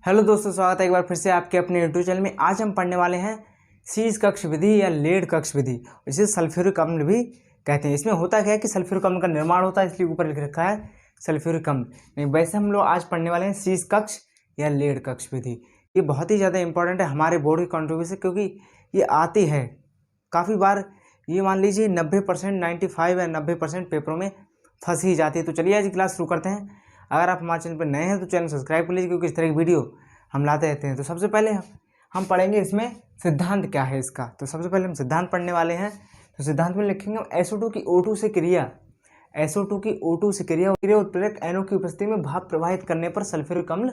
Hello दोस्तों, स्वागत है एक बार फिर से आपके अपने यूट्यूब चैनल में। आज हम पढ़ने वाले हैं शीश कक्ष विधि या लेड कक्ष विधि, इसे सल्फ्यूरिक अम्ल भी कहते हैं। इसमें होता क्या है कि सल्फ्यूरिक अम्ल का निर्माण होता है, इसलिए ऊपर लिख रखा है सल्फ्यूरिक अम्ल। नहीं, वैसे हम लोग आज पढ़ने वाले हैं शीश कक्ष या लेड कक्ष विधि। ये बहुत ही ज़्यादा इंपॉर्टेंट है हमारे बोर्ड की कंट्रीब्यूशन, क्योंकि ये आती है काफ़ी बार। ये मान लीजिए 90%, 95 या 90% पेपरों में फंस ही जाती है। तो चलिए आज की क्लास शुरू करते हैं। अगर आप हमारे चैनल पर नए हैं तो चैनल सब्सक्राइब कर लीजिए, क्योंकि इस तरह की वीडियो हम लाते रहते हैं। तो सबसे पहले हम पढ़ेंगे इसमें सिद्धांत क्या है इसका। तो सबसे पहले हम सिद्धांत पढ़ने वाले हैं। तो सिद्धांत में लिखेंगे SO2 की O2 से क्रिया, SO2 की O2 से क्रिया उत्प्रेरक NO की उपस्थिति में भाप प्रवाहित करने पर सल्फ्यूरिक अम्ल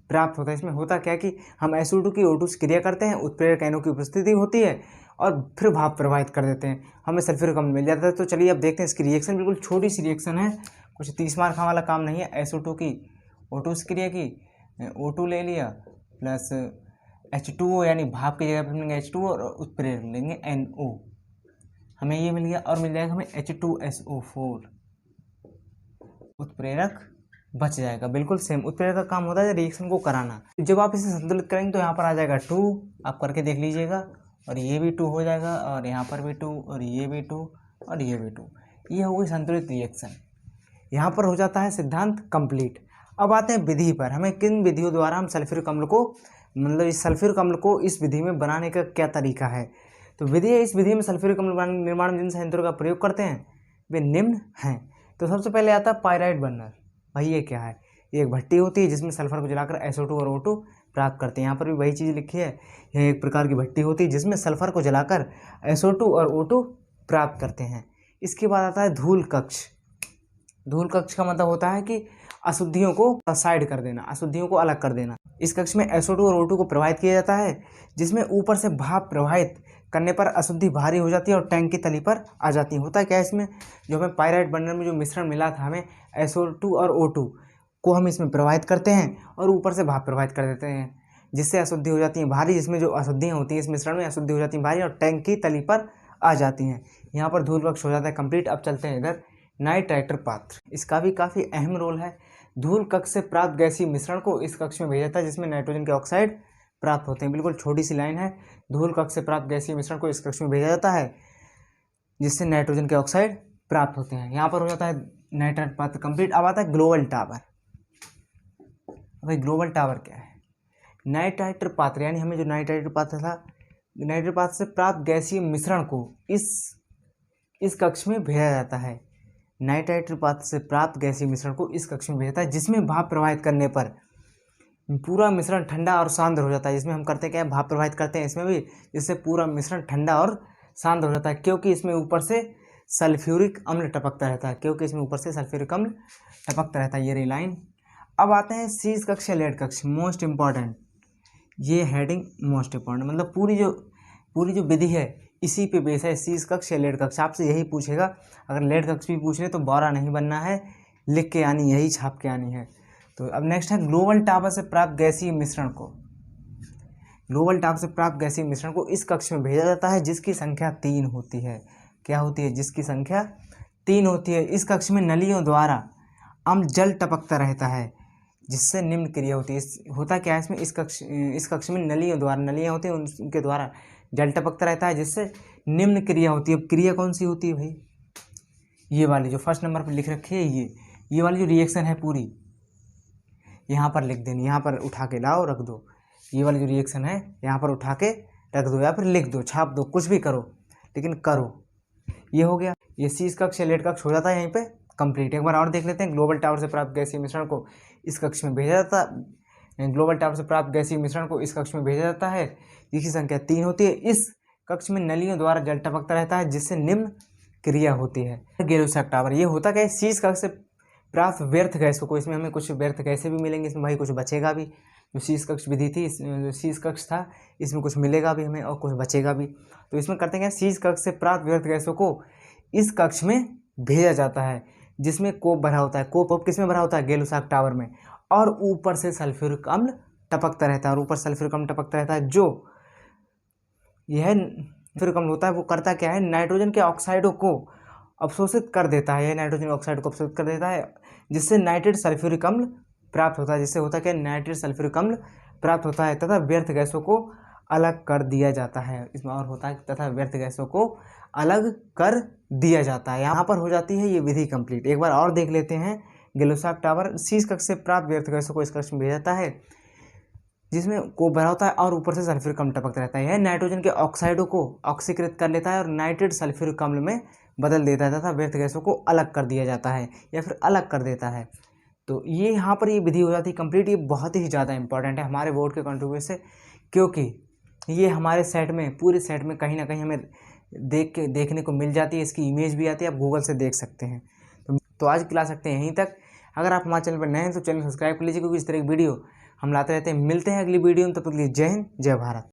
प्राप्त होता है। इसमें होता क्या है कि हम SO2 की O2 से क्रिया करते हैं, उत्प्रेरक NO की उपस्थिति होती है और फिर भाप प्रवाहित कर देते हैं, हमें सल्फ्यूरिक अम्ल मिल जाता है। तो चलिए अब देखते हैं इसकी रिएक्शन। बिल्कुल छोटी सी रिएक्शन है, कुछ 30 मार्क वाला काम नहीं है। SO2 की O2 से क्रिया की, O2 ले लिया प्लस H2O, यानी भाप की जगह पर लेंगे H2O और उत्प्रेरक लेंगे NO, हमें ये मिल गया। और मिल जाएगा हमें H2SO4, उत्प्रेरक बच जाएगा। बिल्कुल सेम उत्प्रेरक का काम होता है रिएक्शन को कराना। जब आप इसे संतुलित करेंगे तो यहाँ पर आ जाएगा 2, आप करके देख लीजिएगा, और ये भी 2 हो जाएगा, और यहाँ पर भी 2, और ये भी 2, और ये भी 2। ये हो गई संतुलित रिएक्शन। यहाँ पर हो जाता है सिद्धांत कंप्लीट। अब आते हैं विधि पर। हमें किन विधियों द्वारा हम सल्फ्यूरिक अम्ल को, मतलब इस सल्फ्यूरिक अम्ल को इस विधि में बनाने का क्या तरीका है। तो विधि है, इस विधि में सल्फ्यूरिक अम्ल निर्माण में जिन संयंत्रों का प्रयोग करते हैं वे निम्न हैं। तो सबसे पहले आता है पायराइट बर्नर। भाई ये क्या है? ये एक भट्टी होती है जिसमें सल्फर को जलाकर SO2 और O2 प्राप्त करते हैं। यहाँ पर भी वही चीज़ लिखी है, यह एक प्रकार की भट्टी होती है जिसमें सल्फर को जलाकर SO2 और O2 प्राप्त करते हैं। इसके बाद आता है धूल कक्ष। धूल कक्ष का मतलब होता है कि अशुद्धियों को साइड कर देना, अशुद्धियों को अलग कर देना। इस कक्ष में SO2 और O2 को प्रवाहित किया जाता है, जिसमें ऊपर से भाप प्रवाहित करने पर अशुद्धि भारी हो जाती है और टैंक की तली पर आ जाती है। होता है क्या इसमें, जो हमें पायराइट बर्नर में जो मिश्रण मिला था, हमें SO2 और O2 को हम इसमें प्रवाहित करते हैं और ऊपर से भाप प्रवाहित कर देते हैं, जिससे अशुद्धि हो जाती है भारी। जिसमें जो अशुद्धियाँ होती हैं इस मिश्रण में अशुद्धि हो जाती है भारी और टैंक की तली पर आ जाती हैं। यहाँ पर धूल कक्ष हो जाता है कंप्लीट। अब चलते हैं इधर नाइट्राइटर पात्र। इसका भी काफ़ी अहम रोल है। धूल कक्ष से प्राप्त गैसीय मिश्रण को इस कक्ष में भेजा जाता है, जिसमें नाइट्रोजन के ऑक्साइड प्राप्त होते हैं। बिल्कुल छोटी सी लाइन है, धूल कक्ष से प्राप्त गैसीय मिश्रण को इस कक्ष में भेजा जाता है, जिससे नाइट्रोजन के ऑक्साइड प्राप्त होते हैं। यहाँ पर हो जाता है नाइट्राइटर पात्र कंप्लीट। अब आता है ग्लोबल टावर। भाई ग्लोबल टावर क्या है? नाइट्राइटर पात्र, यानी हमें जो नाइट्राइटर पात्र था, नाइट्राइटर पात्र से प्राप्त गैसीय मिश्रण को इस कक्ष में भेजा जाता है। नाइट्राइटर पात्र से प्राप्त गैसीय मिश्रण को इस कक्ष में भेजा जाता है, जिसमें भाप प्रवाहित करने पर पूरा मिश्रण ठंडा और सांद्र हो जाता है। इसमें हम करते क्या है, भाप प्रवाहित करते हैं इसमें भी, जिससे पूरा मिश्रण ठंडा और सांद्र हो जाता है, क्योंकि इसमें ऊपर से सल्फ्यूरिक अम्ल टपकता रहता है, क्योंकि इसमें ऊपर से सल्फ्यूरिक अम्ल टपकता रहता है। ये रही लाइन। अब आते हैं शीश कक्ष या लेड कक्ष, मोस्ट इंपॉर्टेंट। ये हेडिंग मोस्ट इंपॉर्टेंट, मतलब पूरी जो विधि है इसी पे बेस है, शीश कक्ष या लेड कक्ष। आपसे यही पूछेगा, अगर लेड कक्ष भी पूछ ले तो बौरा नहीं बनना है, लिख के आनी, यही छाप के आनी है। तो अब नेक्स्ट है ग्लोबल टावर से प्राप्त गैसीय मिश्रण को, ग्लोबल टावर से प्राप्त गैसीय मिश्रण को इस कक्ष में भेजा जाता है, जिसकी संख्या 3 होती है। क्या होती है? जिसकी संख्या 3 होती है। इस कक्ष में नलियों द्वारा अम्ल जल टपकता रहता है, जिससे निम्न क्रिया होती है। होता क्या है इसमें, इस कक्ष में नलियों द्वारा, नलियाँ होती हैं उनके द्वारा जल टपकता रहता है, जिससे निम्न क्रिया होती है। अब क्रिया कौन सी होती है भाई? ये वाली जो फर्स्ट नंबर पर लिख रखी है, ये वाली जो रिएक्शन है पूरी यहाँ पर लिख देनी, यहाँ पर उठा के लाओ रख दो। ये वाली जो रिएक्शन है यहाँ पर उठा के रख दो, या फिर लिख दो, छाप दो, कुछ भी करो, लेकिन करो। ये हो गया, ये शीश कक्ष या लेड कक्ष हो जाता है यहीं पे कंप्लीट। एक बार और देख लेते हैं। ग्लोबल टावर से प्राप्त गैसीय मिश्रण को इस कक्ष में भेजा जाता है, ग्लोबल टावर से प्राप्त गैसीय मिश्रण को इस कक्ष में भेजा जाता है, जिसकी संख्या 3 होती है। इस कक्ष में नलियों द्वारा जल टपकता रहता है, जिससे निम्न क्रिया होती है। गैलोसैक टावर, ये होता क्या है, शीश कक्ष से प्राप्त व्यर्थ गैस को, इसमें हमें कुछ व्यर्थ गैसें भी मिलेंगी, इसमें भाई कुछ बचेगा भी। जो शीश कक्ष विधि थी, जो शीश कक्ष था, इसमें कुछ मिलेगा भी हमें और कुछ बचेगा भी। तो इसमें करते हैं, शीश कक्ष से प्राप्त व्यर्थ गैसों को इस कक्ष में भेजा जाता है, जिसमें कोप भरा होता है। कोप किस में भरा होता है? गैलोसैक टावर में। और ऊपर से सल्फ्यूरिक अम्ल टपकता रहता है, और ऊपर सल्फ्यूरिक अम्ल टपकता रहता है। जो यह सल्फ्यूरिक अम्ल होता है वो करता क्या है, नाइट्रोजन के ऑक्साइडों को अवशोषित कर देता है। यह नाइट्रोजन ऑक्साइड को अवशोषित कर देता है, जिससे नाइट्रेट सल्फ्यूरिक अम्ल प्राप्त होता है। जिससे होता क्या है, नाइट्रेट सल्फ्यूरिक अम्ल प्राप्त होता है तथा व्यर्थ गैसों को अलग कर दिया जाता है। इसमें और होता है तथा व्यर्थ गैसों को अलग कर दिया जाता है। यहाँ पर हो जाती है ये विधि कंप्लीट। एक बार और देख लेते हैं। गीलोसाक टावर शीर्ष कक्ष से प्राप्त व्यर्थ गैसों को इस कक्ष में भेजा जाता है जिसमें को भरा होता है और ऊपर से सल्फ्यूरिक अम्ल टपकता रहता है। यह नाइट्रोजन के ऑक्साइडों को ऑक्सीकृत कर लेता है और नाइट्रेट सल्फ्यूरिक अम्ल में बदल देता है तथा व्यर्थ गैसों को अलग कर दिया जाता है या फिर अलग कर देता है। तो ये यहाँ पर ये विधि हो जाती है कंप्लीट। ये बहुत ही ज़्यादा इंपॉर्टेंट है हमारे बोर्ड के कंट्रीब्यूशन से, क्योंकि ये हमारे सेट में पूरे सेट में कहीं ना कहीं हमें देखने को मिल जाती है। इसकी इमेज भी आती है, आप गूगल से देख सकते हैं। तो आज क्लास रखते हैं यहीं तक। अगर आप हमारे चैनल पर नए हैं तो चैनल सब्सक्राइब कर लीजिए, क्योंकि इस तरह की वीडियो हम लाते रहते हैं। मिलते हैं अगली वीडियो में, तब तक के लिए जय हिंद, जय भारत।